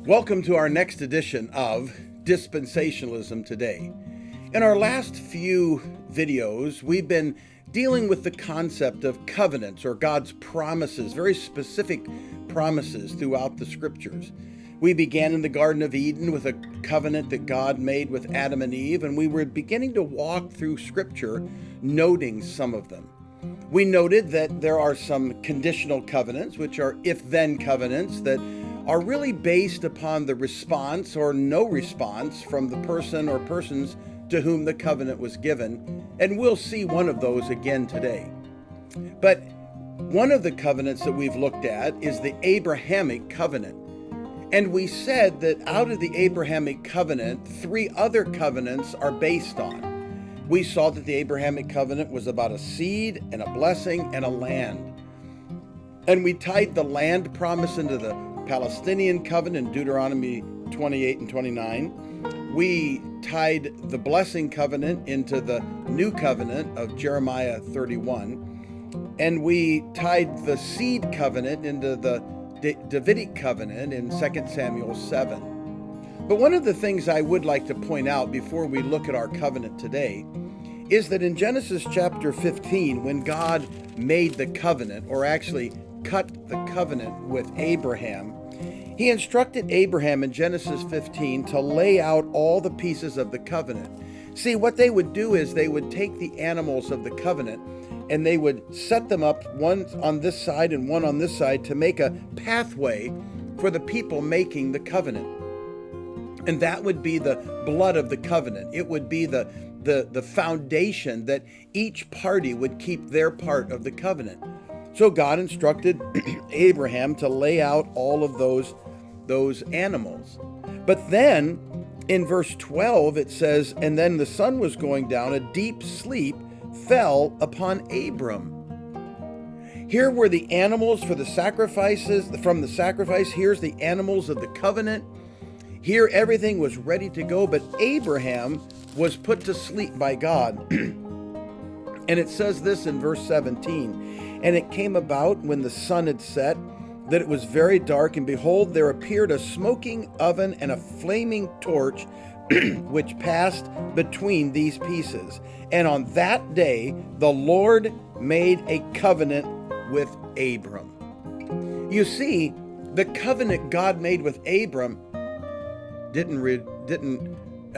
Welcome to our next edition of Dispensationalism Today. In our last few videos, we've been dealing with the concept of covenants or God's promises, very specific promises throughout the scriptures. We began in the Garden of Eden with a covenant that God made with Adam and Eve, and we were beginning to walk through scripture, noting some of them. We noted that there are some conditional covenants, which are if-then covenants that are really based upon the response or no response from the person or persons to whom the covenant was given, and we'll see one of those again today. But one of the covenants that we've looked at is the Abrahamic covenant. And we said that out of the Abrahamic covenant, 3 other covenants are based on. We saw that the Abrahamic covenant was about a seed and a blessing and a land. And we tied the land promise into the Palestinian covenant in Deuteronomy 28 and 29. We tied the blessing covenant into the new covenant of Jeremiah 31. And we tied the seed covenant into the Davidic covenant in 2 Samuel 7. But one of the things I would like to point out before we look at our covenant today is that in Genesis chapter 15, when God made the covenant, or actually cut the covenant with Abraham, he instructed Abraham in Genesis 15 to lay out all the pieces of the covenant. See, what they would do is they would take the animals of the covenant and they would set them up, one on this side and one on this side, to make a pathway for the people making the covenant. And that would be the blood of the covenant. It would be the foundation that each party would keep their part of the covenant. So God instructed Abraham to lay out all of those animals. But then in verse 12 it says, "And then the sun was going down, a deep sleep fell upon Abram." Here were the animals for the sacrifices, from the sacrifice. Here's the animals of the covenant. Here everything was ready to go, but Abraham was put to sleep by God. And it says this in verse 17, "And it came about when the sun had set, that it was very dark, and behold, there appeared a smoking oven and a flaming torch, which passed between these pieces. And on that day, the Lord made a covenant with Abram." You see, the covenant God made with Abram didn't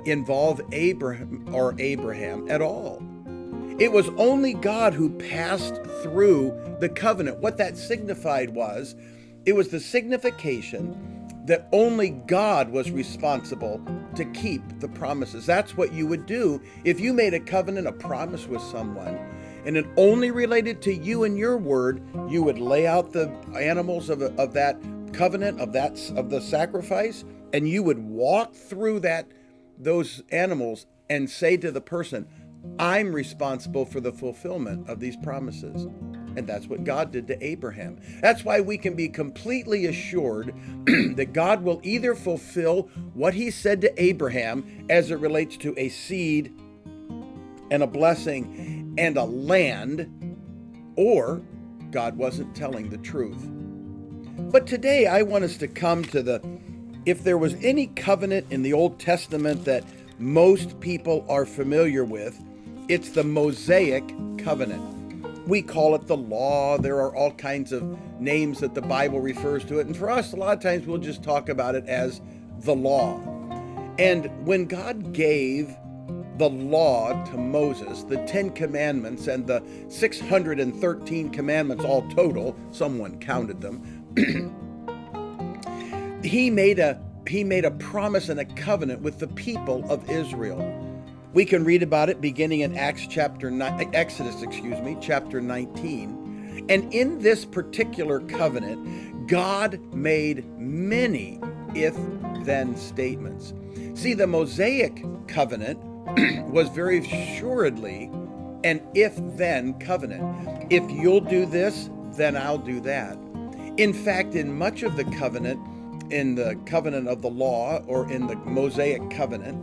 involve Abraham at all. It was only God who passed through the covenant. What that signified was, it was the signification that only God was responsible to keep the promises. That's what you would do if you made a covenant, a promise with someone, and it only related to you and your word. You would lay out the animals of that covenant, of the sacrifice, and you would walk through those animals and say to the person, "I'm responsible for the fulfillment of these promises." And that's what God did to Abraham. That's why we can be completely assured that God will either fulfill what he said to Abraham as it relates to a seed and a blessing and a land, or God wasn't telling the truth. But today I want us to come to if there was any covenant in the Old Testament that most people are familiar with, it's the Mosaic covenant. We call it the law. There are all kinds of names that the Bible refers to it. And for us, a lot of times we'll just talk about it as the law. And when God gave the law to Moses, the 10 commandments and the 613 commandments all total, someone counted them, he made a promise and a covenant with the people of Israel. We can read about it beginning in Exodus chapter 19. And in this particular covenant, God made many if-then statements. See, the Mosaic covenant was very assuredly an if-then covenant. If you'll do this, then I'll do that. In fact, in much of the covenant, in the covenant of the law or in the Mosaic covenant,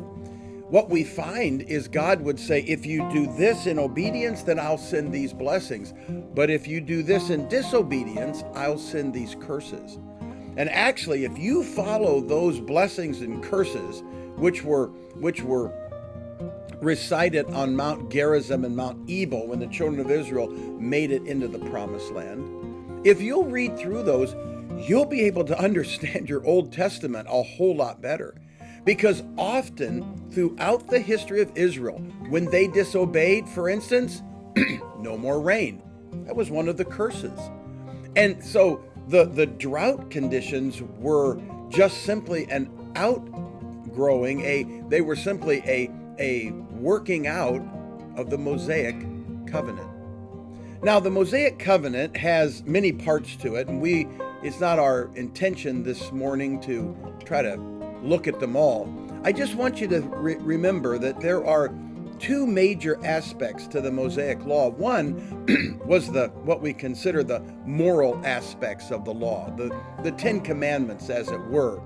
what we find is God would say, if you do this in obedience, then I'll send these blessings. But if you do this in disobedience, I'll send these curses. And actually, if you follow those blessings and curses, which were recited on Mount Gerizim and Mount Ebal when the children of Israel made it into the promised land, if you'll read through those, you'll be able to understand your Old Testament a whole lot better. Because often throughout the history of Israel, when they disobeyed, for instance, no more rain. That was one of the curses. And so the drought conditions were just simply an outgrowing, they were simply a working out of the Mosaic covenant. Now, the Mosaic covenant has many parts to it, and it's not our intention this morning to try to look at them all. I just want you to remember that there are two major aspects to the Mosaic law. One was what we consider the moral aspects of the law, the Ten Commandments, as it were.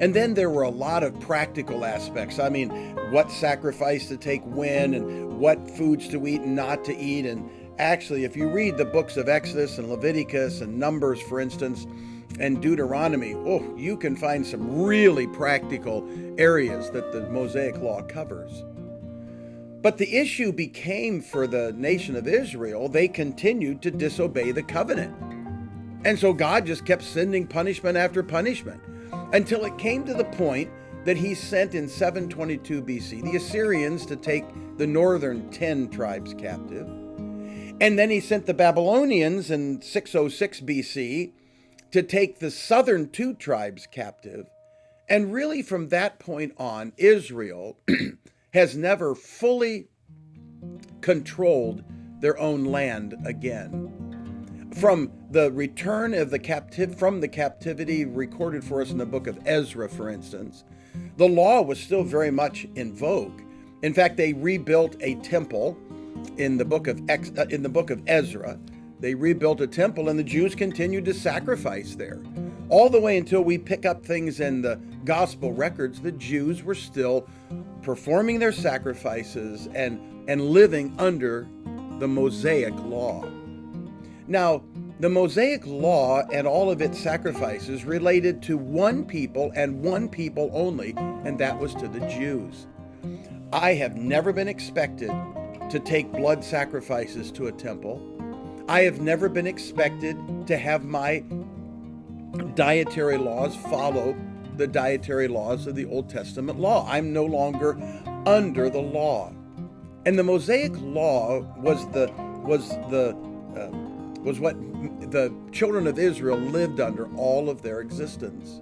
And then there were a lot of practical aspects. I mean, what sacrifice to take when, and what foods to eat and not to eat. And actually, if you read the books of Exodus and Leviticus and Numbers, for instance, and Deuteronomy, you can find some really practical areas that the Mosaic law covers. But the issue became for the nation of Israel, they continued to disobey the covenant. And so God just kept sending punishment after punishment until it came to the point that he sent in 722 BC the Assyrians to take the northern 10 tribes captive. And then he sent the Babylonians in 606 BC to take the southern 2 tribes captive. And really from that point on, Israel has never fully controlled their own land again. From the return of from the captivity recorded for us in the book of Ezra, for instance, the law was still very much in vogue. In fact, they rebuilt a temple in the book of Ezra. They rebuilt a temple, and the Jews continued to sacrifice there. All the way until we pick up things in the gospel records, the Jews were still performing their sacrifices and living under the Mosaic law. Now, the Mosaic law and all of its sacrifices related to one people and one people only, and that was to the Jews. I have never been expected to take blood sacrifices to a temple. I have never been expected to have my dietary laws follow the dietary laws of the Old Testament law. I'm no longer under the law. And the Mosaic law was what the children of Israel lived under all of their existence.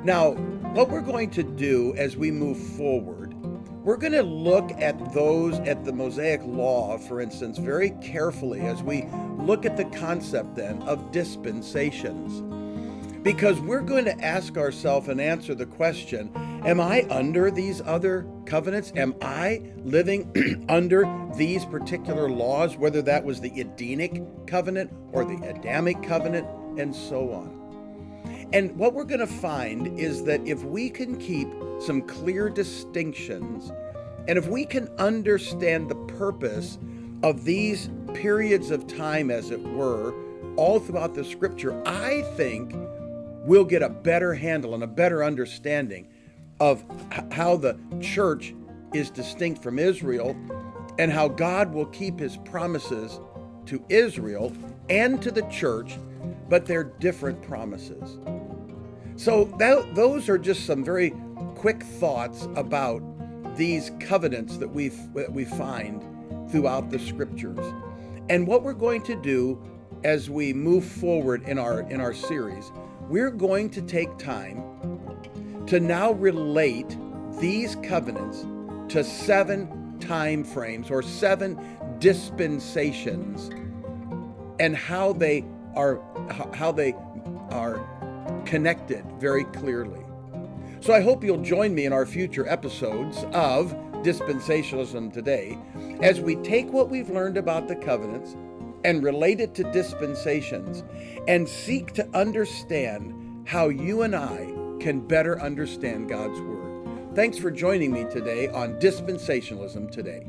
Now, what we're going to do as we move forward, we're going to look at the Mosaic law, for instance, very carefully as we look at the concept then of dispensations. Because we're going to ask ourselves and answer the question, am I under these other covenants? Am I living under these particular laws, whether that was the Edenic covenant or the Adamic covenant, and so on? And what we're going to find is that if we can keep some clear distinctions, and if we can understand the purpose of these periods of time, as it were, all throughout the scripture, I think we'll get a better handle and a better understanding of how the church is distinct from Israel and how God will keep his promises to Israel and to the church, but they're different promises. So those are just some very quick thoughts about these covenants that we find throughout the scriptures. And what we're going to do as we move forward in our series, we're going to take time to now relate these covenants to 7 time frames or 7 dispensations, and how they are connected very clearly. So I hope you'll join me in our future episodes of Dispensationalism Today as we take what we've learned about the covenants and relate it to dispensations and seek to understand how you and I can better understand God's Word. Thanks for joining me today on Dispensationalism Today.